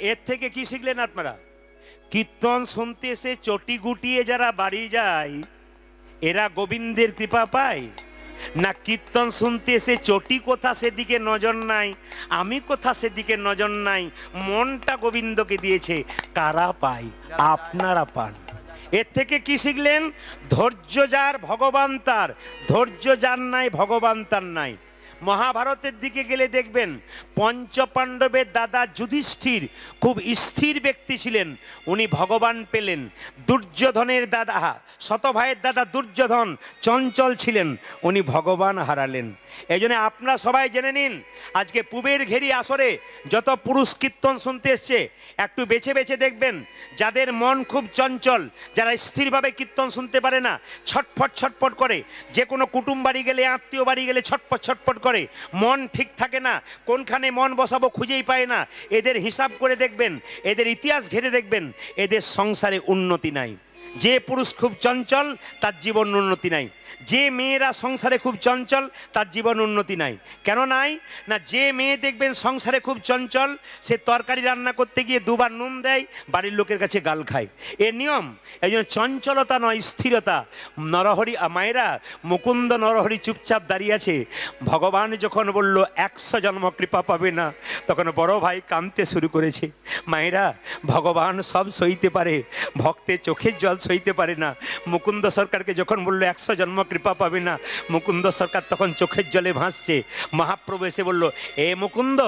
এর থেকে কি শিখলেন আপনারা? কীর্তন শুনতে এসে চটি গুটিয়ে যারা বাড়ি যায় এরা গোবিন্দের কৃপা পায় না? কীর্তন শুনতে এসে চটি কোথা সেদিকে নজর নাই, আমি কোথা সেদিকে নজর নাই, মনটা গোবিন্দকে দিয়েছে, কারা পায়? আপনারা পান। এর থেকে কি শিখলেন? ধৈর্য যার ভগবান তার, ধৈর্য যার নাই ভগবান তার নাই। মহাভারতের দিকে গেলে দেখবেন পঞ্চপাণ্ডবের দাদা যুধিষ্ঠির খুব স্থির ব্যক্তি ছিলেন, উনি ভগবান পেলেন। দুর্যোধনের দাদা, শত ভাইয়ের দাদা দুর্যোধন চঞ্চল ছিলেন, উনি ভগবান হারালেন। এই জন্য আপনারা সবাই জেনে নিন, আজকে পুবের ঘেরি আসরে যত পুরুষ কীর্তন শুনতে এসছে একটু বেছে বেছে দেখবেন, যাদের মন খুব চঞ্চল, যারা স্থিরভাবে কীর্তন শুনতে পারে না, ছটফট ছটফট করে, যে কোনো কুটুম বাড়ি গেলে, আত্মীয় বাড়ি গেলে ছটফট ছটফট করে, মন ঠিক থাকে না, কোনখানে মন বসাবো খুঁজেই পায় না, এদের হিসাব করে দেখবেন, এদের ইতিহাস ঘেরে দেখবেন, এদের সংসারে উন্নতি নাই। যে পুরুষ খুব চঞ্চল তার জীবন উন্নতি নাই, যে মেয়েরা সংসারে খুব চঞ্চল তার জীবন উন্নতি নাই। কেন নাই? না, যে মেয়ে দেখবেন সংসারে খুব চঞ্চল, সে তরকারি রান্না করতে গিয়ে দুবার নুন দেয়, বাড়ির লোকের কাছে গাল খায়, এ নিয়ম। এই জন্য চঞ্চলতা নয়, স্থিরতা। নরহরি মায়েরা, মুকুন্দ নরহরি চুপচাপ দাঁড়িয়ে আছে। ভগবান যখন বলল 100 জন্ম কৃপা পাবে না, তখন বড় ভাই কাঁদতে শুরু করেছে। মায়েরা, ভগবান সব সইতে পারে, ভক্তের চোখের জল সইতে পারে না। মুকুন্দ সরকারকে যখন বললো 100 জন্ম কৃপা পাবে না, মুকুন্দ সরকার তখন চোখের জলে ভাসছে। মহাপ্রভু এসে বলল, এ মুকুন্দ,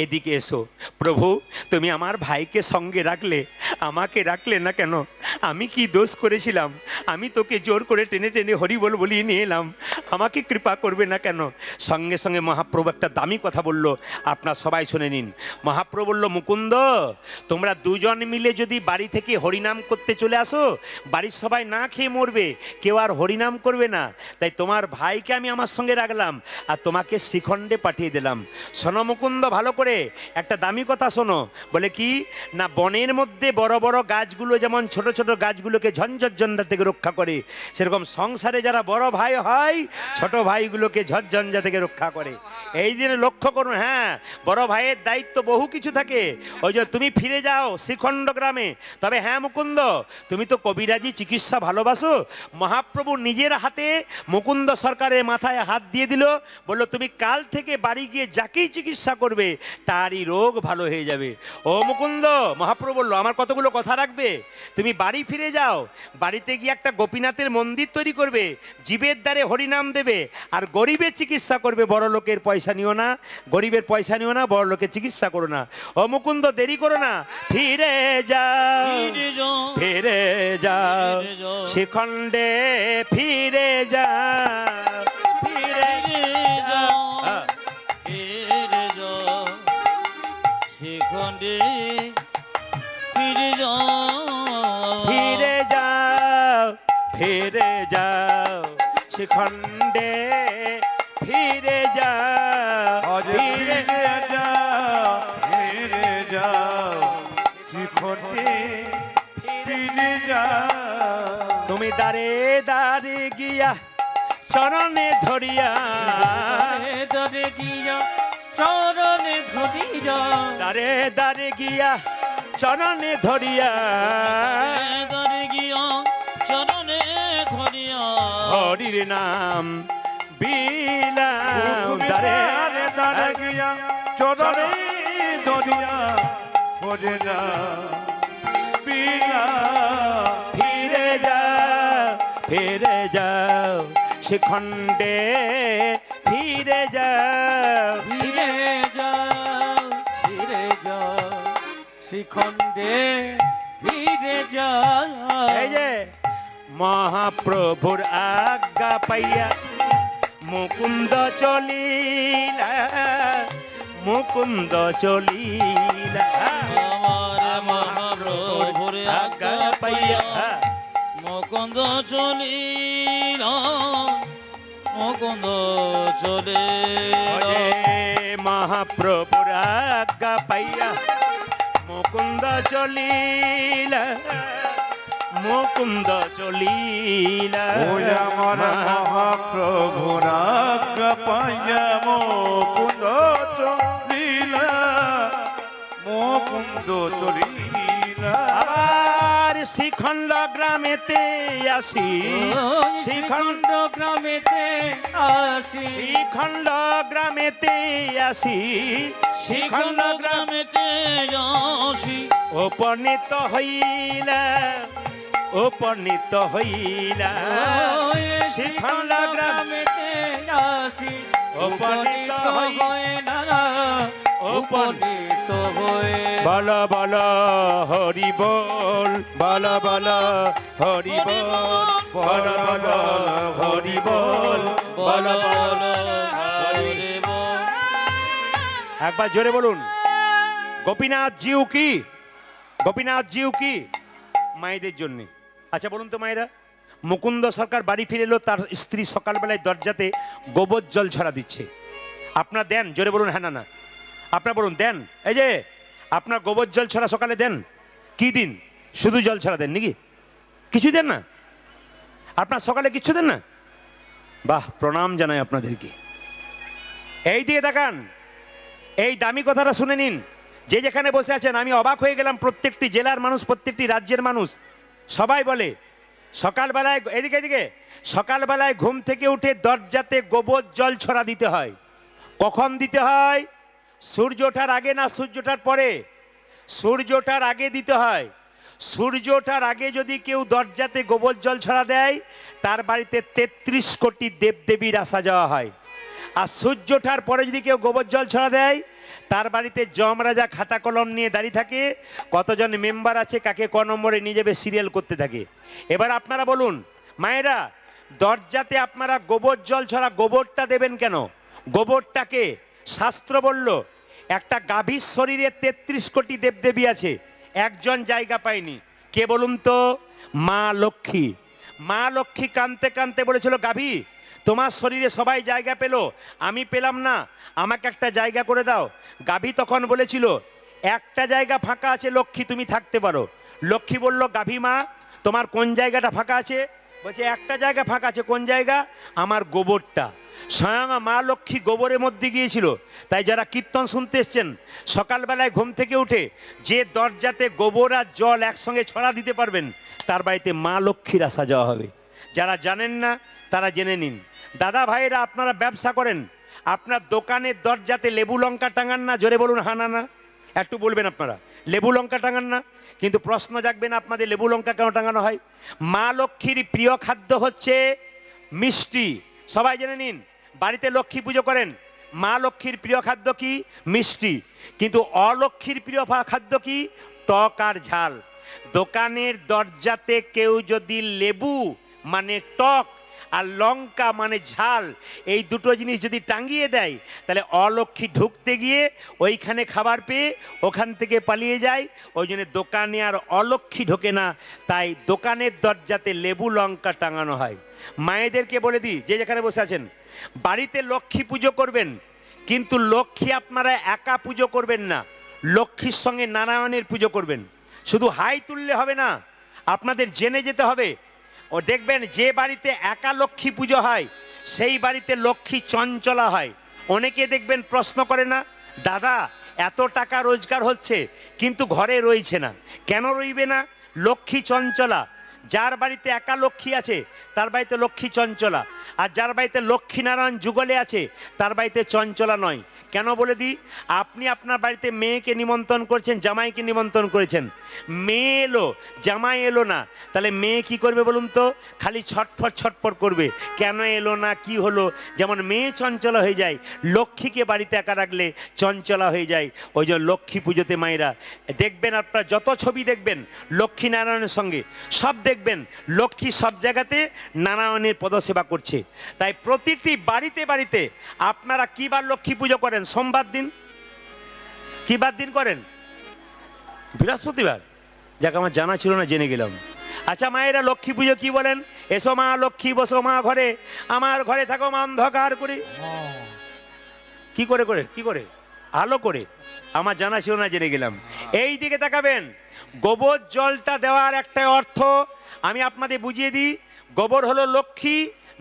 এদিকে এসো। প্রভু, তুমি আমার ভাইকে সঙ্গে রাখলে, আমাকে রাখলে না কেন? আমি কি দোষ করেছিলাম? আমি তোকে জোর করে টেনে টেনে হরিবোল বলিয়ে নিয়ে এলাম, আমাকে কৃপা করবে না কেন? সঙ্গে সঙ্গে মহাপ্রভু একটা দামি কথা বলল, আপনার সবাই শুনে নিন। মহাপ্রভু বলল, মুকুন্দ, তোমরা দুজন মিলে যদি বাড়ি থেকে হরিনাম করতে চলে আসো, বাড়ির সবাই না খেয়ে মরবে, কেউ আর হরিনাম করবে না। তাই তোমার ভাইকে আমি আমার সঙ্গে রাখলাম আর তোমাকে শ্রীখণ্ডে পাঠিয়ে দিলাম। শোনো মুকুন্দ, ভালো করে একটা দামি কথা শোনো। বলে কি না, বনের মধ্যে বড় বড় গাছগুলো যেমন ছোট ছোট গাছগুলোকে ঝঞ্ঝঞ্ঝা থেকে রক্ষা করে, সেরকম সংসারে যারা বড় ভাই হয় ছোট ভাইগুলোকে ঝঞ্ঝঞ্ঝা থেকে রক্ষা করে। এই দিনে লক্ষ্য করুন, হ্যাঁ, বড় ভাইয়ের দায়িত্ব বহু কিছু থাকে। ওই যে তুমি ফিরে যাও শ্রীখণ্ড গ্রামে। তবে হ্যাঁ মুকুন্দ, তুমি তো কবিরাজি চিকিৎসা ভালোবাসো। মহাপ্রভু নিজের হাতে মুকুন্দ সরকারের মাথায় হাত দিয়ে দিল, বললো তুমি কাল থেকে বাড়ি গিয়ে যাকেই চিকিৎসা করবে তারই রোগ ভালো হয়ে যাবে। ও মুকুন্দ, মহাপ্রভু বললো, আমার কতগুলো কথা রাখবে। তুমি বাড়ি ফিরে যাও, বাড়িতে গিয়ে একটা গোপীনাথের মন্দির তৈরি করবে, জীবের দ্বারে হরিনাম দেবে, আর গরিবের চিকিৎসা করবে। বড় লোকের পয়সা নিও না, গরিবের পয়সা নিও না, বড় লোকের চিকিৎসা করো না। ও মুকুন্দ, দেরি করো না, ফিরে যাও, ফিরে যাও শ্রীখণ্ডে, ফিরে যাও, ফিরে যাও, ফিরে যাও শ্রীখণ্ডে, ফিরে যাও, ফিরে যাও, ফিরে যাও শ্রীখণ্ডে, ফিরে যাও, ফিরে যাও, ফিরে যাও শ্রীখণ্ডে, ফিরে যাও। তুমি দাঁড়ে দাঁড়ে গিয়া চরণে ধরিয়া, দাঁড়ে গিয়া চরণে ধরিয়া, দাঁড়ে দাঁড়ে গিয়া চরণে ধরিয়া, দাঁড়ে গিয়া চরণে ধরিয়া, হরির নাম বিলাও। দাঁড়ে দাঁড়ে গিয়া চরণে ধরিয়া, হরে নাম বিলাও। ফিরে যাও, ফিরে যাও শ্রীখণ্ডে, ফিরে যাও, ফিরে যাও, ফিরে যাও শ্রীখণ্ডে, ফিরে যাও। এই যে মহাপ্রভুর আজ্ঞা পাইয়া মুকুন্দ চলিলা, মুকুন্দ চলিলা। আমার মহাপ্রভুর আজ্ঞা পাইয়া মুকুন্দ চলিল, মুকুন্দ চলে। মহাপ্রভুর আজ্ঞা পাইয়া মুকুন্দ চলিলা, মুকুন্দ চলিলা। ওই আমার মহাপ্রভুর আজ্ঞা পাইয়া মুকুন্দ চলিলা, মুকুন্দ মুকুন্দ চলিলা আবার শ্রীখণ্ড গ্রামেতে আসি শ্রীখণ্ড গ্রামেতে আসি শ্রীখণ্ড গ্রামেতে আসি শ্রীখণ্ড গ্রামেতে আসি উপনীত হইলা উপনীত হইলা শ্রীখণ্ড গ্রামেতে আসি উপনীত হয়ে না উপনীত হয়ে বল বল হরি বল বল বল হরি বল বল বল হরি বল বল বল হরি বল। একবার জোরে বলুন গোপীনাথ জিউ কি গোপীনাথ জিউ কি মায়েদের জন্য। আচ্ছা বলুন তো মায়েরা, মুকুন্দ সরকার বাড়ি ফিরে এলো, তার স্ত্রী সকালবেলায় দরজাতে গোবর জল ছড়া দিচ্ছে। আপনার দেন? জোরে বলুন হ্যাঁ না না। আপনার বলুন দেন? এই যে আপনার গোবর জল ছড়া সকালে দেন? কি দিন? শুধু জল ছড়া দেন নাকি? কিছু দেন না? আপনার সকালে কিচ্ছু দেন না? বাহ, প্রণাম জানাই আপনাদেরকে। এই দিয়ে দেখান, এই দামি কথাটা শুনে নিন। যে যেখানে বসে আছেন, আমি অবাক হয়ে গেলাম। প্রত্যেকটি জেলার মানুষ, প্রত্যেকটি রাজ্যের মানুষ সবাই বলে সকালবেলায়, এদিকে এদিকে, সকালবেলায় ঘুম থেকে উঠে দরজাতে গোবর জল ছড়া দিতে হয়। কখন দিতে হয়? সূর্য ওঠার আগে না সূর্য ওঠার পরে? সূর্য ওঠার আগে দিতে হয়। সূর্য ওঠার আগে যদি কেউ দরজাতে গোবর জল ছড়া দেয়, তার বাড়িতে 33 কোটি দেবদেবীর আসা যাওয়া হয়। আর সূর্য ওঠার পরে যদি কেউ গোবর জল ছড়া দেয়, তার বাড়িতে যমরাজা খাতা কলম নিয়ে দাঁড়িয়ে থাকে, কতজন মেম্বার আছে, কাকে ক নম্বরে নিয়ে যাবে সিরিয়াল করতে থাকে। এবার আপনারা বলুন মায়েরা, দরজাতে আপনারা গোবর জল ছড়া গোবরটা দেবেন কেন? গোবরটাকে শাস্ত্র বলল একটা গাভীর শরীরে 33 কোটি দেবদেবী আছে, একজন জায়গা পায়নি। কে বলুন তো? মা লক্ষ্মী। মা লক্ষ্মী কাঁদতে কাঁদতে বলেছিল, গাভী তোমার শরীরে সবাই জায়গা পেল, আমি পেলাম না, আমাকে একটা জায়গা করে দাও। গাভী তখন বলেছিল, একটা জায়গা ফাঁকা আছে লক্ষ্মী, তুমি থাকতে পারো। লক্ষ্মী বলল, গাভী মা তোমার কোন জায়গাটা ফাঁকা আছে? বলছে একটা জায়গা ফাঁকা আছে। কোন জায়গা? আমার গোবরটা। স্বয়ং মা লক্ষ্মী গোবরের মধ্যে গিয়েছিল। তাই যারা কীর্তন শুনতে এসছেন, সকালবেলায় ঘুম থেকে উঠে যে দরজাতে গোবর আর জল একসঙ্গে ছড়া দিতে পারবেন, তার বাড়িতে মা লক্ষ্মীর আসা যাওয়া হবে। যারা জানেন না তারা জেনে নিন। দাদা ভাইরা, আপনারা ব্যবসা করেন, আপনার দোকানের দরজাতে লেবু লঙ্কা টাঙান না? জোরে বলুন হ্যাঁ না না। একটু বলবেন আপনারা, লেবু লঙ্কা টাঙান না? কিন্তু প্রশ্ন জাগবে না আপনাদের, লেবু লঙ্কা কেন টাঙানো হয়? মা লক্ষ্মীর প্রিয় খাদ্য হচ্ছে মিষ্টি। সবাই জেনে নিন, বাড়িতে লক্ষ্মী পুজো করেন, মা লক্ষ্মীর প্রিয় খাদ্য কি? মিষ্টি। কিন্তু অলক্ষ্মীর প্রিয় খাদ্য কি? টক আর ঝাল। দোকানের দরজাতে কেউ যদি লেবু মানে টক আর লঙ্কা মানে ঝাল, এই দুটো জিনিস যদি টাঙিয়ে দেয়, তাহলে অলক্ষ্মী ঢুকতে গিয়ে ওইখানে খাবার পেয়ে ওখান থেকে পালিয়ে যায়। ওই জন্য দোকানে আর অলক্ষ্মী ঢোকে না, তাই দোকানের দরজাতে লেবু লঙ্কা টাঙানো হয়। মায়েদেরকে বলে দিই, যে যেখানে বসে আছেন, বাড়িতে লক্ষ্মী পুজো করবেন, কিন্তু লক্ষ্মী আপনারা একা পুজো করবেন না, লক্ষ্মীর সঙ্গে নারায়ণের পুজো করবেন। শুধু হাই তুললে হবে না, আপনাদের জেনে যেতে হবে। ও দেখবেন, যে বাড়িতে একা লক্ষ্মী পুজো হয়, সেই বাড়িতে লক্ষ্মী চঞ্চলা হয়। অনেকে দেখবেন প্রশ্ন করে না, দাদা এত টাকা রোজগার হচ্ছে কিন্তু ঘরে রয়েছে না, কেন রইবে না? লক্ষ্মী চঞ্চলা। যার বাড়িতে একা লক্ষ্মী আছে তার বাড়িতে লক্ষ্মী চঞ্চলা, আর যার বাড়িতে লক্ষ্মীনারায়ণ যুগলে আছে তার বাড়িতে চঞ্চলা নয়। কেন বলে দিই, আপনি আপনার বাড়িতে মেয়েকে নিমন্ত্রণ করেছেন, জামাইকে নিমন্ত্রণ করেছেন, মেয়ে এলো জামাই এলো না, তাহলে মেয়ে কি করবে বলুন তো? খালি ছটফট ছটফট করবে, কেন এলো না, কি হলো। যেমন মেয়ে চঞ্চলা হয়ে যায়, লক্ষ্মীকে বাড়িতে একা রাখলে চঞ্চলা হয়ে যায়। ওই যে লক্ষ্মী পুজোতে মায়েরা দেখবেন, আপনারা যত ছবি দেখবেন লক্ষ্মী নারায়ণের সঙ্গে, সব দেখবেন লক্ষ্মী সব জায়গাতে নারায়ণের পদসেবা করছে। তাই প্রতিটি বাড়িতে বাড়িতে আপনারা কি বার লক্ষ্মী পুজো করেন? সোমবার দিন। কি বার দিন করেন? বৃহস্পতিবার। যাক, আমার জানা ছিল না, জেনে গেলাম। আচ্ছা মায়েরা, লক্ষ্মী পুজো কি বলেন? এসো মা লক্ষ্মী বসো মা ঘরে, আমার ঘরে থাকো মা অন্ধকার করে। কি করে করে কি করে? আলো করে। আমার জানা ছিল না, জেনে গেলাম। এই দিকে তাকাবেন, গোবর জলটা দেওয়ার একটা অর্থ আমি আপনাদের বুঝিয়ে দিই। গোবর হলো লক্ষ্মী,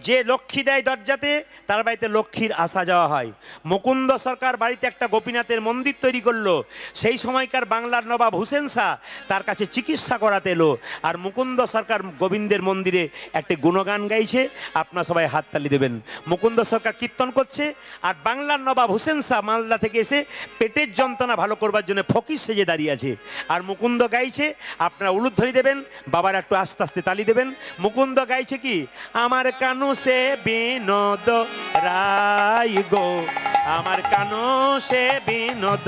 যে লক্ষ্মী দেয় দরজাতে তার বাড়িতে লক্ষ্মীর আসা যাওয়া হয়। মুকুন্দ সরকার বাড়িতে একটা গোপীনাথের মন্দির তৈরি করলো। সেই সময়কার বাংলার নবাব হুসেন শাহ তার কাছে চিকিৎসা করাতে এলো, আর মুকুন্দ সরকার গোবিন্দের মন্দিরে একটি গুণগান গাইছে। আপনারা সবাই হাততালি দেবেন। মুকুন্দ সরকার কীর্তন করছে, আর বাংলার নবাব হুসেন শাহ মালদা থেকে এসে পেটের যন্ত্রণা ভালো করবার জন্য ফকির সেজে দাঁড়িয়ে আছে, আর মুকুন্দ গাইছে। আপনারা উলুধ্বনি দেবেন, বাবার একটু আস্তে আস্তে তালি দেবেন। মুকুন্দ গাইছে কি, আমার কানু সে বিনোদ রায় গো, আমার কানু সে বিনোদ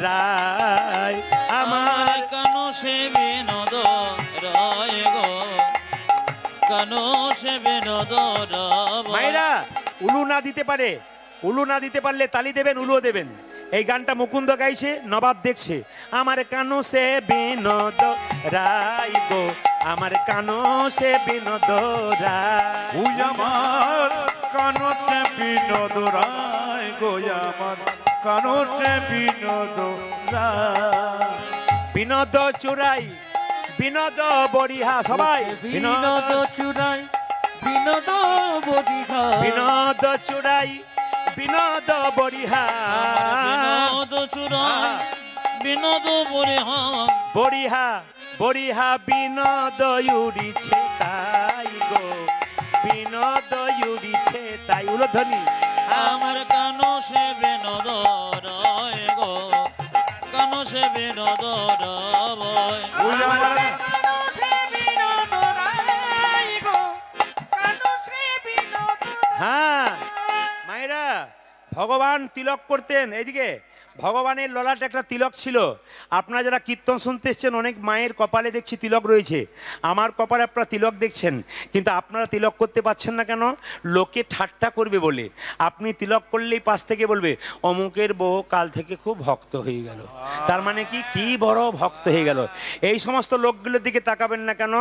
রায়, আমার আমার কানো সে বিনোদ রায় গো, কানো সে বিনোদ রায়। মায়েরা উলু না দিতে পারে, উলু না দিতে পারলে তালি দেবেন, উলুও দেবেন। এই গানটা মুকুন্দ গাইছে, নবাব দেখছে। আমার কানু সে বিনোদ রায় গো, আমার কানু সে বিনোদ রায়, ওই আমার কানতে বিনোদ রায় গো, আমার কানতে বিনোদ রায়। বিনোদ চুরাই বিনোদ বরিহা, সবাই বিনোদ চুরাই বিনোদ বরিহা, বিনোদ চুরাই বিনোদ বরিহা, বিনোদ চুরাই বিনোদ বরিহা, বরিহা বরিহা বিনোদ উড়িছে তাই গো, বিনোদ উড়িছে তাই। উলধ্বনি, আমার কানো সে বিনোদ রায় গো, কানো সে বিনোদ রায়। ওই আমার হ্যাঁ মায়েরা, ভগবান তিলক করতেন। এইদিকে ভগবানের ললাটে একটা তিলক ছিল। আপনারা যারা কীর্তন শুনতে এসছেন, অনেক মায়ের কপালে দেখছি তিলক রয়েছে। আমার কপালে আপনারা তিলক দেখছেন, কিন্তু আপনারা তিলক করতে পারছেন না কেন? লোকে ঠাট্টা করবে বলে। আপনি তিলক করলেই পাশ থেকে বলবে, অমুকের বউ কাল থেকে খুব ভক্ত হয়ে গেল। তার মানে কি বড় ভক্ত হয়ে গেল। এই সমস্ত লোকগুলোর দিকে তাকাবেন না কেন?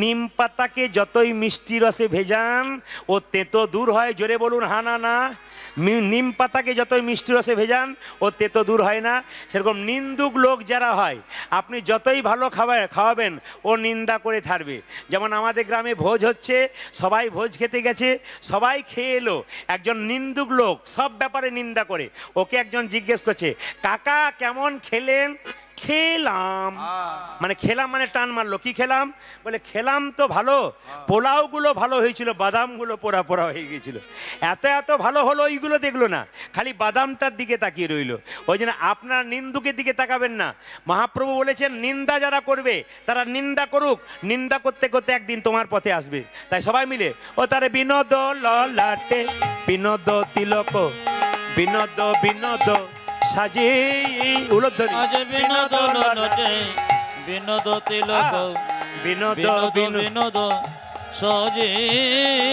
নিম পাতাকে যতই মিষ্টি রসে ভেজান, ও তেতো দূর হয়। জোরে বলুন হা না না। নিম পাতাকে যতই মিষ্টি রসে ভেজান, ও তেতো দূর হয় না। সেরকম নিন্দুক লোক যারা হয়, আপনি যতই ভালো খাওয়াবেন, ও নিন্দা করে থাকবে। যেমন আমাদের গ্রামে ভোজ হচ্ছে, সবাই ভোজ খেতে গেছে, সবাই খেয়ে এলো। একজন নিন্দুক লোক সব ব্যাপারে নিন্দা করে। ওকে একজন জিজ্ঞেস করছে, কাকা কেমন খেলেন? খেলাম। মানে খেলাম মানে টান মারলো। কি খেলাম? বলে খেলাম তো ভালো, পোলাওগুলো ভালো হয়েছিল, বাদামগুলো পোড়া পোড়া হয়ে গিয়েছিল। এত ভালো হলো, ওইগুলো দেখলো না, খালি বাদামটার দিকে তাকিয়ে রইলো। ওই জন্য আপনার নিন্দুকের দিকে তাকাবেন না। মহাপ্রভু বলেছেন, নিন্দা যারা করবে তারা নিন্দা করুক, নিন্দা করতে করতে একদিন তোমার পথে আসবে। তাই সবাই মিলে ও তারে বিনোদ ললাটে বিনোদ তিলক, বিনোদ বিনোদ সাজে। উলধ্বনি, আজ বিনোদ ললাটে বিনোদ তিলক, বিনোদ বিনোদ বিনোদ। বিনোদ সজে।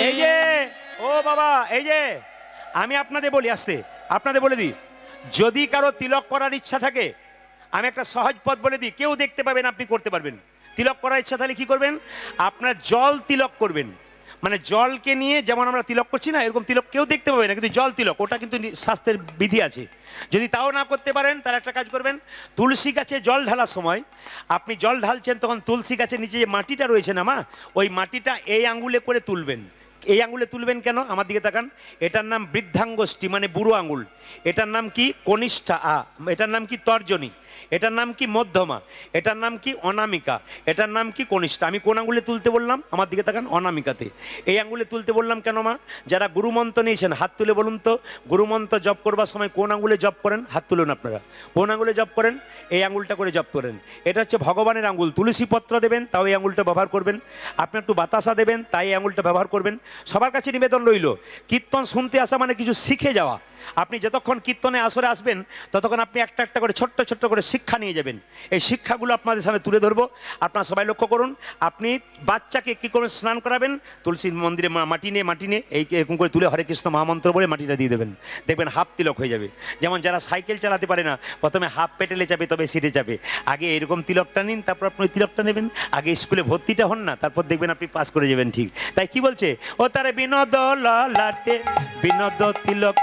এই যে ও বাবা, এই যে আমি আপনাদের বলি, আসতে আপনাদের বলে দিই, যদি কারো তিলক করার ইচ্ছা থাকে, আমি একটা সহজ পথ বলে দিই, কেউ দেখতে পাবেন, আপনি করতে পারবেন। তিলক করার ইচ্ছা তাহলে কি করবেন? আপনার জল তিলক করবেন। মানে জলকে নিয়ে যেমন আমরা তিলক করছি না, এরকম তিলক কেউ দেখতে পাবে না, কিন্তু জল তিলক, ওটা কিন্তু শাস্ত্রের বিধি আছে। যদি তাও না করতে পারেন, তাহলে একটা কাজ করবেন, তুলসী গাছে জল ঢালার সময় আপনি জল ঢালছেন, তখন তুলসী গাছের নিচে যে মাটিটা রয়েছে না মা, ওই মাটিটা এই আঙ্গুলে করে তুলবেন। এই আঙ্গুলে তুলবেন কেন? আমার দিকে তাকান। এটার নাম বৃদ্ধাঙ্গুষ্ঠী, মানে বুড়ো আঙ্গুল। এটার নাম কি? কনিষ্ঠা। এটার নাম কি? তর্জনী। এটার নাম কি? মধ্যমা। এটার নাম কি? অনামিকা। এটার নাম কি? কনিষ্ঠা। আমি কোন আঙ্গুলে তুলতে বললাম? আমার দিকে তাকান, অনামিকাতে। এই আঙ্গুলে তুলতে বললাম কেন মা? যারা গুরুমন্ত্র নিয়েছেন হাত তুলে বলুন তো, গুরুমন্ত্র জপ করবার সময় কোন আঙ্গুলে জপ করেন? হাত তুলুন আপনারা। কোন আঙ্গুলে জপ করেন? এই আঙ্গুলটা করে জপ করেন। এটা হচ্ছে ভগবানের আঙ্গুল। তুলসী পত্র দেবেন, তাও এই আঙ্গুলটা ব্যবহার করবেন। আপনি একটু বাতাসা দেবেন, তাই এই আঙ্গুলটা ব্যবহার করবেন। সবার কাছে নিবেদন রইল, কীর্তন শুনতে আসা মানে কিছু শিখে যাওয়া। আপনি যতক্ষণ কীর্তনে আসরে আসবেন, ততক্ষণ আপনি একটা একটা করে ছোট্ট ছোট্ট করে শিক্ষা নিয়ে যাবেন। এই শিক্ষাগুলো আপনাদের সামনে তুলে ধরবো। আপনারা সবাই লক্ষ্য করুন। আপনি বাচ্চাকে কী করে স্নান করাবেন? তুলসী মন্দিরে মাটি নিয়ে এই এরকম করে তুলে হরে কৃষ্ণ মহামন্ত্র বলে মাটিটা দিয়ে দেবেন। দেখবেন হাফ তিলক হয়ে যাবে। যেমন যারা সাইকেল চালাতে পারে না, প্রথমে হাফ পেটেলে যাবে, তবে সিটে যাবে। আগে এরকম তিলকটা নিন, তারপর আপনি তিলকটা নেবেন। আগে স্কুলে ভর্তিটা হন না, তারপর দেখবেন আপনি পাস করে যাবেন। ঠিক তাই কি বলছে? ও তারে বিনোদ ললাটে বিনোদ তিলক,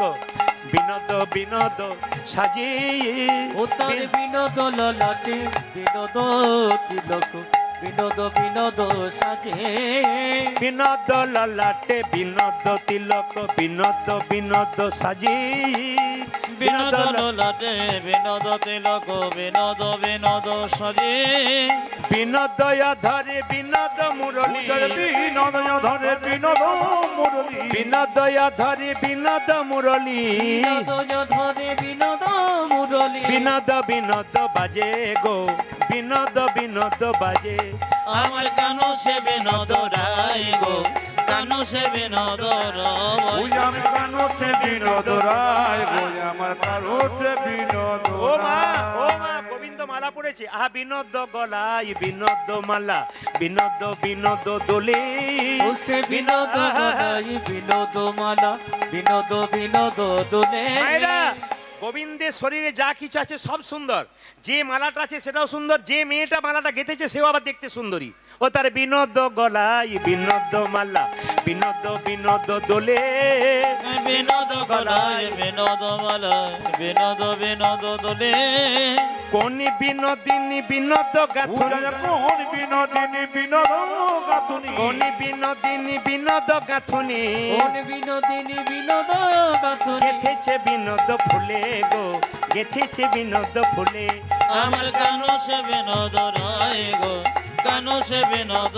বিনোদ বিনোদ সাজে। ও তার বিনোদ ললাটে বিনোদ তিলক, বিনোদ বিনোদ সাজে বিনোদ ললাটে বিনোদ তিলক বিনোদ বিনোদ সাজি বিনোদ ললাটে বিনোদ তিলক বিনোদ বিনোদ সাজে বিনোদয় ধরে বিনোদ মুরলী বিনোদয় ধরে বিনোদ মুরলী বিনোদয় ধরে বিনোদ মুরলী বিনোদ ধরে বিনোদ মুরলী বিনোদ বিনোদ বাজে গো বিনোদ বিনোদ বাজে আমার কানো সে বিনোদ রায় গো কানো সে বিনোদ ওই রায় আমার কানো সে বিনোদ রায় গো আমার কানো সে বিনোদ ও মা গোবিন্দ মালা পড়েছে আহা বিনোদ গলায় বিনোদ মালা বিনোদ বিনোদ দোলে ও সে বিনোদ গলায় বিনোদ মালা বিনোদ বিনোদ দোলে মায়েরা গোবিন্দের শরীরে যা কিছু আছে সব সুন্দর যে মালাটা আছে সেটাও সুন্দর যে মেয়েটা মালাটা গেঁথেছে সেও আবার দেখতে সুন্দরী ও তার বিনোদ গলায় বিনোদ মালা বিনোদ বিনোদ দোলে বিনোদ গলায় বিনোদ মালায় বিনোদ বিনোদ দোলে কোন বিনোদিনী বিনোদ গাথুনি কোন বিনোদিনী বিনোদ গাতুনি কোন বিনোদিনী বিনোদ গাথুনি কোন বিনোদিনী বিনোদ গাথুনি গেথেছে বিনোদ ফুলে গো গেথেছে বিনোদ ফুলে আমার কানো সে বিনোদ রায় গো কানো সে বিনোদ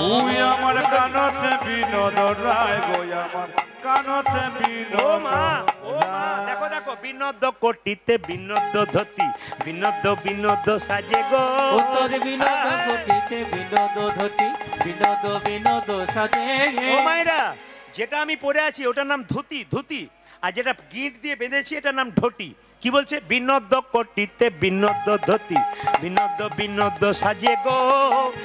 ওই রায় আমার কানো সে বিনোদ রায় গো আমার কানো সে ও বিনোদ মা দেখো দেখো বিনোদ কোটিতে বিনোদ ধতি বিনোদ বিনোদ সাজে গো উত্তর বিনোদ ঘটিতে বিনোদ ধতি বিনোদ বিনোদ সাজে ও মায়েরা যেটা আমি পরে আছি ওটার নাম ধুতি ধুতি আর যেটা গিঁট দিয়ে বেঁধেছি এটার নাম ঢটি কি বলছে বিনোদ কোটিতে বিনোদ ধতি বিনোদ বিনোদ সাজে গো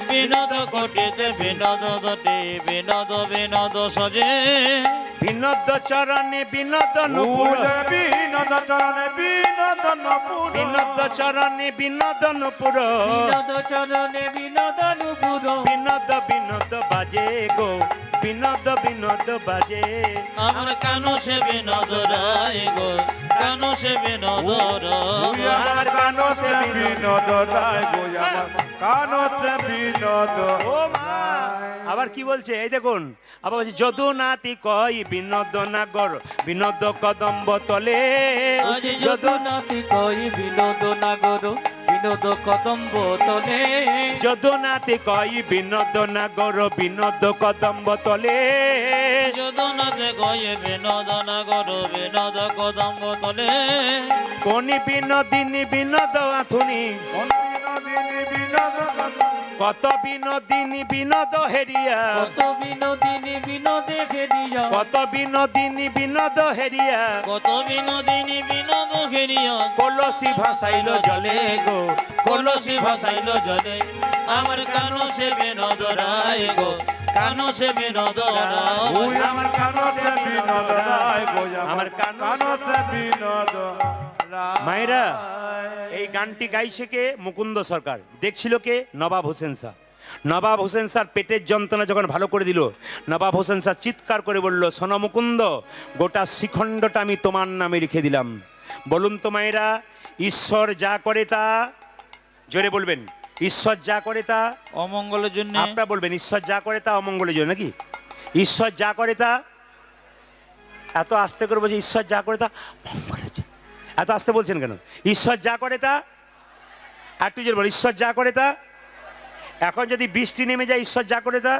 বিনোদ ঘটিতে বিনোদ ধতি বিনোদ বিনোদ সাজে বিনোদ চরণে বিনোদ নুপুর বিনোদ চরণে বিনোদ নপুর বিনোদ চরণে বিনোদ নুপুর বিনোদ চরণে বিনোদ নুপুর বিনোদ বিনোদ বাজে গো বিনোদ বিনোদ বাজে আমার কানো সে বিনোদ রায় গো কানো সে বিনোদ ওই রায় আমার কানো সে বিনোদ রায় গো আমার কানো সে বিনোদ ও মা আবার কি বলছে এই দেখুন আবার বলছে যদু নাতি কই বিনোদ নাগর বিনোদ কদম্ব তলে আজি যদুনাথি কই বিনোদ নাগর বিনোদ কদম্ব তলে যদু নাতি কই বিনোদ নাগর বিনোদ কদম্ব তলে যদুনাথে কই বিনোদ নাগর বিনোদ কদম্ব তলে কোন বিনোদিনী বিনোদ আথুনি কোন বিনোদিনী বিনোদ কত বিনোদিনী বিনোদ হেরিয়া কত বিনোদিনী বিনোদে ফেরিয়া কত বিনোদিনী বিনোদ হেরিয়া কত বিনোদিনী বিনোদ ফেরিয়া কলসি ভাসাইল জলে গো কলসি ভাসাইল জলে আমার কানো সে বিনোদ রায় গো কানো সে বিনোদ ওই রায় আমার কানো সে বিনোদ রায় গো আমার কানো সে বিনোদ রায় মায়েরা এই গানটি গাইছে কে মুকুন্দ সরকার দেখছিল কে নবাব হোসেন শাহ নবাব হোসেন শাহর পেটের যন্ত্রণা যখন ভালো করে দিল নবাব হোসেন শাহ চিৎকার করে বলল সোনা মুকুন্দ গোটা শিখণ্ডটা আমি তোমার নামে লিখে দিলাম বলুন তো মায়েরা ঈশ্বর যা করে তা জোরে বলবেন ঈশ্বর যা করে তা অমঙ্গলের জন্য আপনারা বলবেন ঈশ্বর যা করে তা অমঙ্গলের জন্য নাকি ঈশ্বর যা করে তা এত আস্তে করে বলছে ঈশ্বর যা করে তা মঙ্গলের জন্য এত আস্তে বলছেন কেন ঈশ্বর যা করে তা একটু জোরে বল ঈশ্বর যা করে তা এখন যদি বৃষ্টি নেমে যায় ঈশ্বর যা করে তা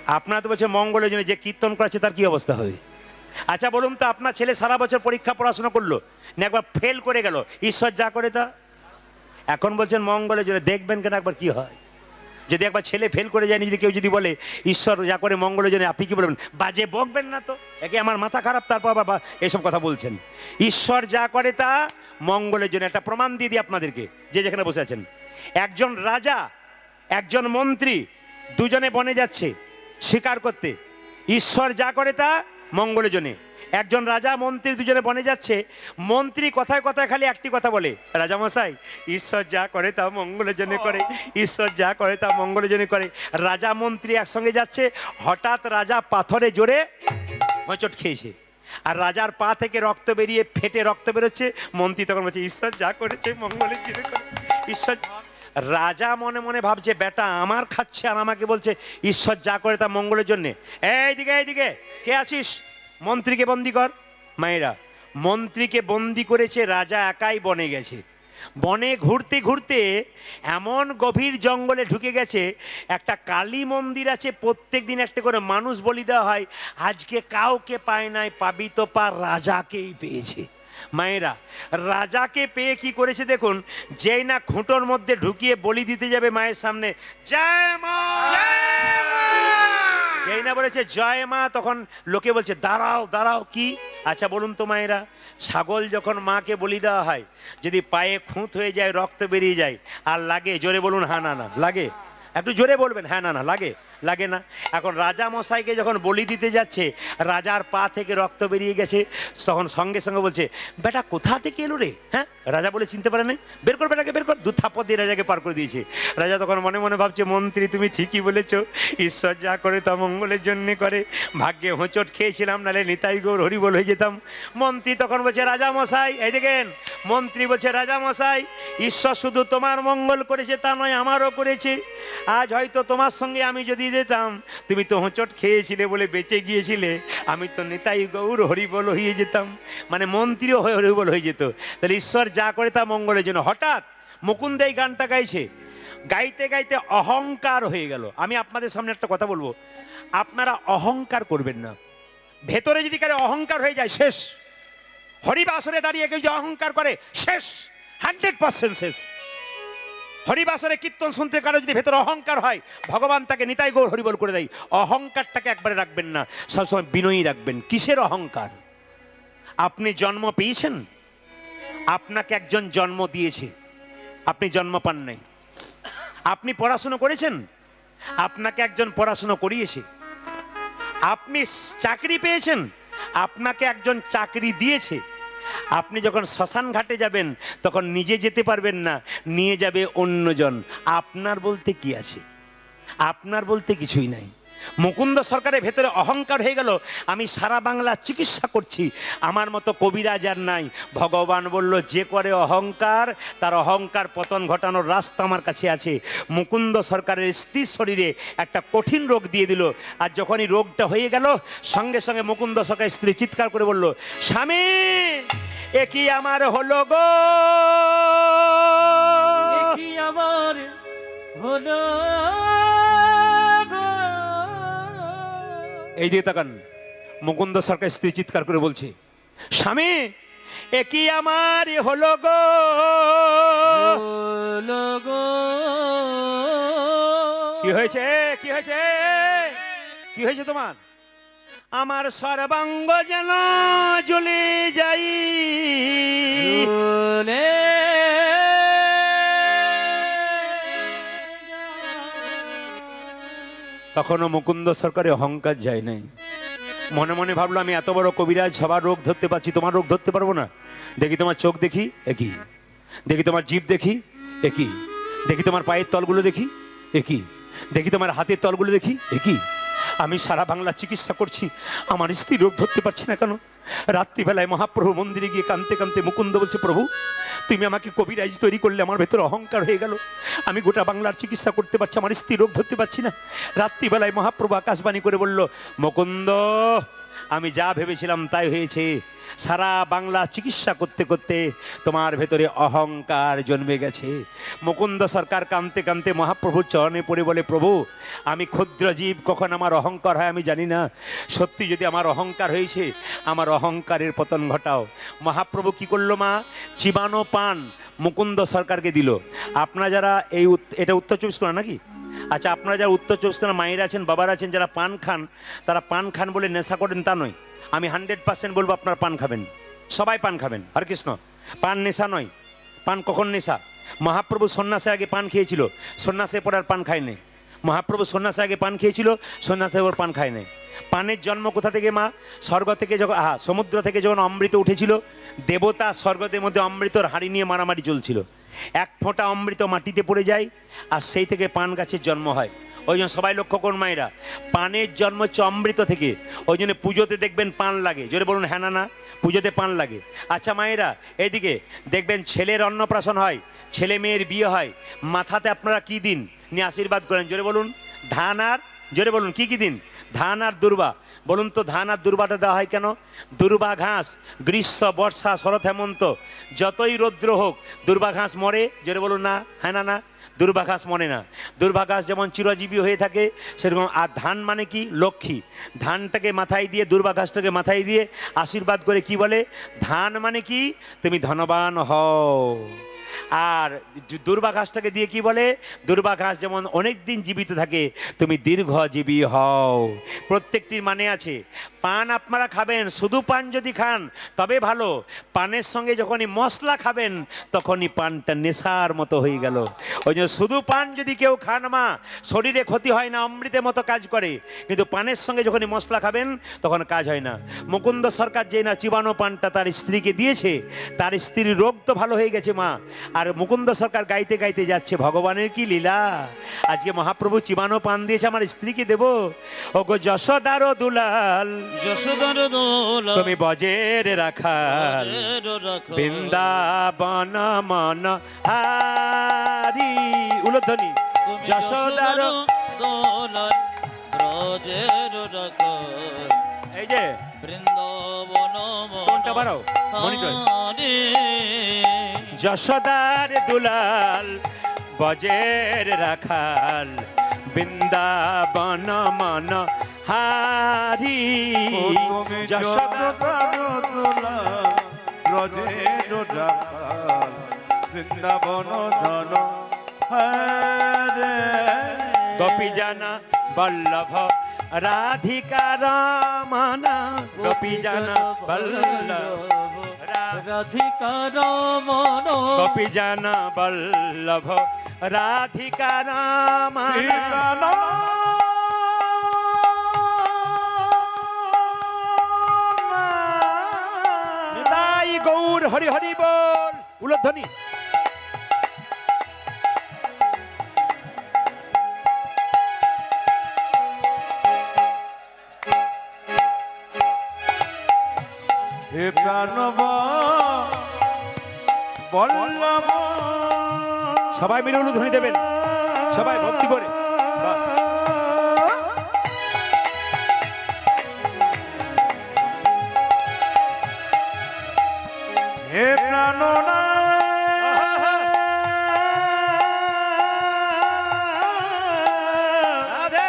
আপনারা তো বলছে মঙ্গলের জন্য যে কীর্তন করাচ্ছে তার কি অবস্থা হবে আচ্ছা বলুন তো আপনার ছেলে সারা বছর পরীক্ষা পড়াশোনা করলো না একবার ফেল করে গেল ঈশ্বর যা করে তা এখন বলছেন মঙ্গলের জন্য দেখবেন কেন একবার কি হয় যদি একবার ছেলে ফেল করে যায় যদি কেউ যদি বলে ঈশ্বর যা করে মঙ্গলের জন্য আপনি কি বলবেন বাজে বকবেন না তো একে আমার মাথা খারাপ তারপর বাবা এসব কথা বলছেন ঈশ্বর যা করে তা মঙ্গলের জন্য একটা প্রমাণ দিয়ে দিই আপনাদেরকে যে যেখানে বসে আছেন একজন রাজা একজন মন্ত্রী দুজনে বনে যাচ্ছে শিকার করতে ঈশ্বর যা করে তা মঙ্গলের জন্য একজন রাজা মন্ত্রী দুজনে বনে যাচ্ছে মন্ত্রী কথায় কথায় খালি একটি কথা বলে রাজামশাই ঈশ্বর যা করে তা মঙ্গলের জন্য করে ঈশ্বর যা করে তা মঙ্গলের জন্য করে রাজা মন্ত্রী একসঙ্গে যাচ্ছে হঠাৎ রাজা পাথরে জোরে হোঁচট খেয়েছে আর রাজার পা থেকে রক্ত বেরিয়ে ফেটে রক্ত বেরোচ্ছে মন্ত্রী তখন বলছে ঈশ্বর যা করেছে মঙ্গলের জন্য করে ঈশ্বর রাজা মনে মনে ভাবছে বেটা আমার খাচ্ছে আর আমাকে বলছে ঈশ্বর যা করে তা মঙ্গলের জন্যে। এইদিকে এইদিকে, কে আছিস? মন্ত্রীকে বন্দি কর। মায়েরা, মন্ত্রীকে বন্দি করেছে, রাজা একাই বনে গেছে। বনে ঘুরতে ঘুরতে এমন গভীর জঙ্গলে ঢুকে গেছে, একটা কালী মন্দির আছে, প্রত্যেক দিন একটা করে মানুষ বলি দেওয়া হয়। আজকে কাউকে পায় নাই, পাবি তো পার রাজাকেই পেয়েছে। মায়েরা, রাজাকে পেয়ে কি করেছে দেখুন, যেই না খুঁটোর মধ্যে ঢুকিয়ে বলি দিতে যাবে মায়ের সামনে, জয় মা, যেই না বলেছে জয় মা, তখন লোকে বলছে দাঁড়াও দাঁড়াও। কি? আচ্ছা বলুন তো মায়েরা, ছাগল যখন মাকে বলি দেওয়া হয়, যদি পায়ে খুঁত হয়ে যায়, রক্ত বেরিয়ে যায়, আর লাগে? জোরে বলুন হ্যাঁ না না। লাগে? একটু জোরে বলবেন হ্যাঁ না না। লাগে? লাগে না? এখন রাজা মশাইকে যখন বলি দিতে যাচ্ছে, রাজার পা থেকে রক্ত বেরিয়ে গেছে, তখন সঙ্গে সঙ্গে বলছে বেটা কোথা থেকে এলো রে? হ্যাঁ, রাজা বলে চিনতে পারে নাই, বের কর বেটাকে, বের কর। দু থাপ্পড় দিয়ে রাজাকে পার করে দিয়েছে। রাজা তখন মনে মনে ভাবছে মন্ত্রী তুমি ঠিকই বলেছ, ঈশ্বর যা করে তা মঙ্গলের জন্যে করে। ভাগ্যে হোঁচট খেয়েছিলাম, নাহলে নিতাই গৌর হরিবোল হয়ে যেতাম। মন্ত্রী তখন বলছে রাজা মশাই, এই দেখেন, মন্ত্রী বলছে রাজা মশাই, ঈশ্বর শুধু তোমার মঙ্গল করেছে তা নয়, আমারও করেছে। আজ হয়তো তোমার সঙ্গে আমি যদি যেতাম, তুমি তো হোঁচট খেয়েছিলে বলে বেঁচে গিয়েছিলে, আমি তো নিতাই গৌর হরিবোল হয়ে যেতাম। মানে মন্ত্রীও হরিবোল হয়ে যেত। তাহলে ঈশ্বর যা করে তা মঙ্গলের জন্য। হঠাৎ মুকুন্দ এই গানটা গাইছে, গাইতে গাইতে অহংকার হয়ে গেল। আমি আপনাদের সামনে একটা কথা বলবো, আপনারা অহংকার করবেন না। ভেতরে যদি কারো অহংকার হয়ে যায়, শেষ। হরিবাসরে দাঁড়িয়ে কেউ যে অহংকার করে, শেষ, 100% শেষ। হরিবাসরে কীর্তন শুনতে কারো যদি ভেতরে অহংকার হয়, ভগবান তাকে নিতাই গৌর হরিবোল করে দেয়। অহংকারটাকে একবারে রাখবেন না, সবসময় বিনয়ী রাখবেন। কিসের অহংকার? আপনি জন্ম পেয়েছেন, আপনাকে একজন জন্ম দিয়েছে, আপনি জন্ম পান নাই। আপনি পড়াশুনো করেছেন, আপনাকে একজন পড়াশুনো করিয়েছে। আপনি চাকরি পেয়েছেন, আপনাকে একজন চাকরি দিয়েছে। আপনি যখন শ্মশান ঘাটে যাবেন, তখন নিজে যেতে পারবেন না, নিয়ে যাবে অন্যজন। আপনার বলতে কি আছে? আপনার বলতে কিছুই নাই। মুকুন্দ সরকারের ভেতরে অহংকার হয়ে গেল, আমি সারা বাংলা চিকিৎসা করছি, আমার মতো কবিরাজ আর নাই। ভগবান বলল যে করে অহংকার, তার অহংকার পতন ঘটানোর রাস্তা আমার কাছে আছে। মুকুন্দ সরকারের স্ত্রীর শরীরে একটা কঠিন রোগ দিয়ে দিল। আর যখনই রোগটা হয়ে গেল, সঙ্গে সঙ্গে মুকুন্দ সরকারের স্ত্রী চিৎকার করে বলল, স্বামী এ কি আমার হলো গো, এ কি আমার হলো গো। এই দিয়ে তাকান, মুকুন্দ সরকার স্ত্রী চিৎকার করে বলছে, স্বামী এ কি আমার হলো গো, হলো গো। কি হয়েছে? কি হয়েছে? কি হয়েছে তোমার? আমার সর্বাঙ্গ যেন জ্বলে যাই, ঝুলে তখনও মুকুন্দ সরকারের অহংকার যায় নাই। মনে মনে ভাবলো আমি এত বড় কবিরাজ, সবার রোগ ধরতে পারছি, তোমার রোগ ধরতে পারবো না। দেখি তোমার চোখ দেখি, একই। দেখি তোমার জিভ দেখি, একই। দেখি তোমার পায়ের তলগুলো দেখি, একই। দেখি তোমার হাতের তলগুলো দেখি, একই। আমি সারা বাংলা চিকিৎসা করছি, আমার স্ত্রী রোগ ধরতে পারছি না কেন? রাত্রিবেলায় মহাপ্রভু মন্দিরে গিয়ে কাঁদতে কাঁদতে মুকুন্দ বলছে, প্রভু তুমি আমাকে কবিরাজ তৈরি করলে, আমার ভেতরে অহংকার হয়ে গেল, আমি গোটা বাংলার চিকিৎসা করতে পারছি, আমার স্ত্রী রোগ ধরতে পারছি না। রাত্রিবেলায় মহাপ্রভু আকাশবাণী করে বলল, মুকুন্দ আমি যা ভেবেছিলাম তাই হয়েছে। সারা বাংলা চিকিৎসা করতে করতে তোমার ভেতরে অহংকার জন্মে গেছে। মুকুন্দ সরকার কাঁদতে কাঁদতে মহাপ্রভুর চরণে পড়ে বলে, প্রভু আমি ক্ষুদ্র জীব, কখন আমার অহংকার হয় আমি জানি না। সত্যি যদি আমার অহংকার হয়েছে, আমার অহংকারের পতন ঘটাও। মহাপ্রভু কি করলো মা? চিবানো পান মুকুন্দ সরকারকে দিল। আপনারা যারা এটা উত্তর 24 পরগনা নাকি? আচ্ছা, আপনারা যারা উত্তর 24 পরগনা মায়েরা আছেন, বাবারা আছেন, যারা পান খান, তারা পান খান বলে নেশা করেন তা নয়। আমি 100% বলবো আপনারা পান খাবেন, সবাই পান খাবেন। হরে কৃষ্ণ। পান নেশা নয়। পান কখন নেশা? মহাপ্রভু সন্ন্যাসের আগে পান খেয়েছিল, সন্ন্যাসের পর আর পান খায় নাই। মহাপ্রভু সন্ন্যাসের আগে পান খেয়েছিল, সন্ন্যাসের পর পান খায় নাই। পানের জন্ম কোথা থেকে মা? স্বর্গ থেকে। যখন সমুদ্র থেকে যখন অমৃত উঠেছিল, দেবতা স্বর্গদের মধ্যে অমৃতর হাঁড়ি নিয়ে মারামারি চলছিল, এক ফোঁটা অমৃত মাটিতে পড়ে যায়, আর সেই থেকে পান গাছের জন্ম হয়। ওই জন্য সবাই লক্ষ্য করুন মায়েরা, পানের জন্ম হচ্ছে অমৃত থেকে। ওই জন্য পুজোতে দেখবেন পান লাগে, জোরে বলুন হ্যাঁ না না, পুজোতে পান লাগে। আচ্ছা মায়েরা, এইদিকে দেখবেন ছেলের অন্নপ্রাশন হয়, ছেলে মেয়ের বিয়ে হয়, মাথাতে আপনারা কি দিন নিয়ে আশীর্বাদ করেন? জোরে বলুন ধান আর, জোরে বলুন কি কি দিন? ধান আর দুর্বা। বলুন তো ধান আর দুর্বাটা দেওয়া হয় কেন? দুর্বা ঘাস গ্রীষ্ম বর্ষা শরৎ হেমন্ত যতই রৌদ্র হোক দুর্বা ঘাস মরে, জোরে বলুন না হ্যাঁ না না, দুর্বা ঘাস মরে না। দুর্বা ঘাস যেমন চিরজীবী হয়ে থাকে সেরকম। আর ধান মানে কি? লক্ষ্মী। ধানটাকে মাথায় দিয়ে, দুর্বা ঘাসটাকে মাথায় দিয়ে আশীর্বাদ করে কি বলে? ধান মানে কি? তুমি ধনবান হও। আর দুর্বা ঘাসটাকে দিয়ে কি বলে? দুর্বা ঘাস যেমন অনেক দিন জীবিত থাকে, তুমি দীর্ঘজীবী হও। প্রত্যেকটির মানে আছে। পান আপনারা খাবেন, শুধু পান যদি খান তবে ভালো। পানের সঙ্গে যখনই মশলা খাবেন তখনই পানটা নেশার মতো হয়ে গেল। ওই জন্য শুধু পান যদি কেউ খান মা, শরীরে ক্ষতি হয় না, অমৃতের মতো কাজ করে। কিন্তু পানের সঙ্গে যখনই মশলা খাবেন তখন কাজ হয় না। মুকুন্দ সরকার যে না চিবানো পানটা তার স্ত্রীকে দিয়েছে, তার স্ত্রীর রোগ তো ভালো হয়ে গেছে মা। আর মুকুন্দ সরকার গাইতে গাইতে যাচ্ছে, ভগবানের কি লীলা, আজকে মহাপ্রভু চিবানো পান দিয়েছে আমার স্ত্রীকে দেব। ও গো যশোদার দুলাল, যশোদার দোলা তুমি বজের রাখাল, বৃন্দাবন মন হারি। উলধ্বনি যশোদার দোলার ব্রজের রাখাল, এই যে বৃন্দাবন কোনটা বাড়াও মনিটর। হারি। যশোদার দুলাল বজের রাখাল, বৃন্দাবন মন হারি। ও তুমি যশোদা যশোদার দুলাল, ব্রজের রাখাল, বৃন্দাবন ধন হরে। গোপীজন বল্লভ রাধিকা রমনা, গোপীজন বল্লভ রাধিকা রমণ, গোপীজন বল্লভ রাধিকা রমনা। নিতাই গৌর হরি হরি বল। উলধ্বনি হে প্রাণব বল্লভ, সবাই মিলে উলুধ্বনি দেবেন, সবাই ভক্তি করে। বাহ। হে প্রাণনা রাধে।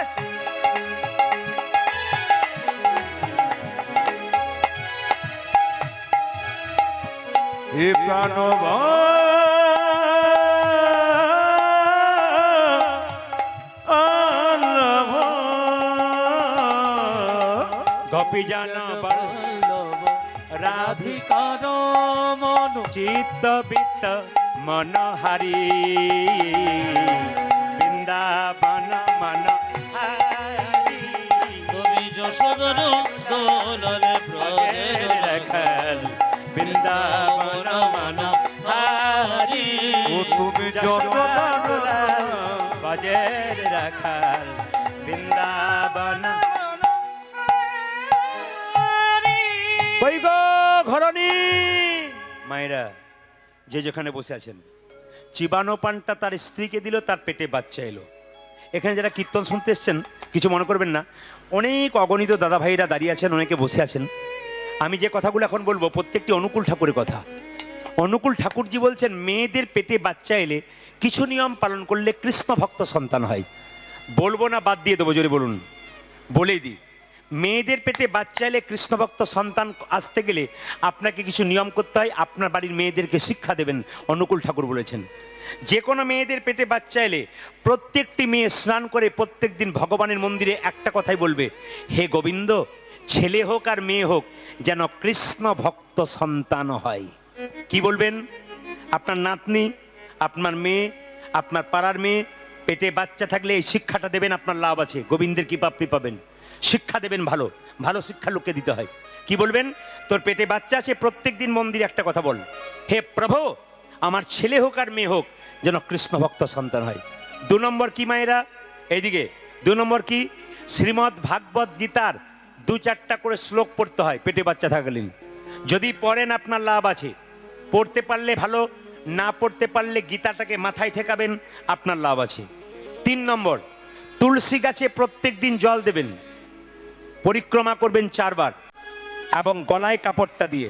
হে প্রাণব বল্লভ, গোপীজন বল্লভ রাধিকা রাধিকা রমণ, চিত্ত বিত্ত মনোহারি, বৃন্দাবন মন হারি। তুমি যশোদার দোলার ব্রজের রাখাল, বৃন্দাবন মন হারি। ও তুমি যশোদার দুলাল, বজের রাখাল, বৃন্দাবন। কই গো ঘরণী মায়েরা, যে যেখানে বসে আছেন, চিবানো পানটা তার স্ত্রীকে দিল, তার পেটে বাচ্চা এলো। এখানে যারা কীর্তন শুনতে এসছেন কিছু মনে করবেন না, অনেক অগণিত দাদা ভাইরা দাঁড়িয়ে আছেন, অনেকে বসে আছেন। আমি যে কথাগুলো এখন বলবো প্রত্যেকটি অনুকূল ঠাকুরের কথা। অনুকূল ঠাকুরজি বলছেন মেয়েদের পেটে বাচ্চা এলে কিছু নিয়ম পালন করলে কৃষ্ণ ভক্ত সন্তান হয়। বলবো না বাদ দিয়ে দেবো, জোরে বলুন, বলেই দিই। মেয়েদের পেটে বাচ্চা এলে কৃষ্ণ ভক্ত সন্তান আসতে গেলে আপনাকে কিছু নিয়ম করতে হয়, আপনার বাড়ির মেয়েদেরকে শিক্ষা দেবেন। অনুকূল ঠাকুর বলেছেন যে কোনো মেয়েদের পেটে বাচ্চা এলে প্রত্যেকটি মেয়ে স্নান করে প্রত্যেক দিন ভগবানের মন্দিরে একটা কথাই বলবে, হে গোবিন্দ, ছেলে হোক আর মেয়ে হোক যেন কৃষ্ণ ভক্ত সন্তান হয়। কি বলবেন? আপনার নাতনি, আপনার মেয়ে, আপনার পাড়ার মেয়ে পেটে বাচ্চা থাকলে এই শিক্ষাটা দেবেন, আপনার লাভ আছে, গোবিন্দের কৃপা আপনি পাবেন। শিক্ষা দেবেন, ভালো ভালো শিক্ষা লোককে দিতে হয়। কি বলবেন? তোর পেটে বাচ্চা আছে, প্রত্যেক দিন মন্দিরে একটা কথা বল, হে প্রভু, আমার ছেলে হোক আর মেয়ে হোক যেন কৃষ্ণ ভক্ত সন্তান হয়। 2 নম্বর কি মায়েরা, এইদিকে 2 নম্বর কি, শ্রীমদ্ ভাগবত গীতার 2-4টা করে শ্লোক পড়তে হয় পেটে বাচ্চা থাকলেন। যদি পড়েন আপনার লাভ আছে, পড়তে পারলে ভালো, না পড়তে পারলে গীতাটাকে মাথায় ঠেকাবেন, আপনার লাভ আছে। 3 নম্বর, তুলসী গাছে প্রত্যেক দিন জল দেবেন, পরিক্রমা করবেন 4 বার এবং গলায় কাপড়টা দিয়ে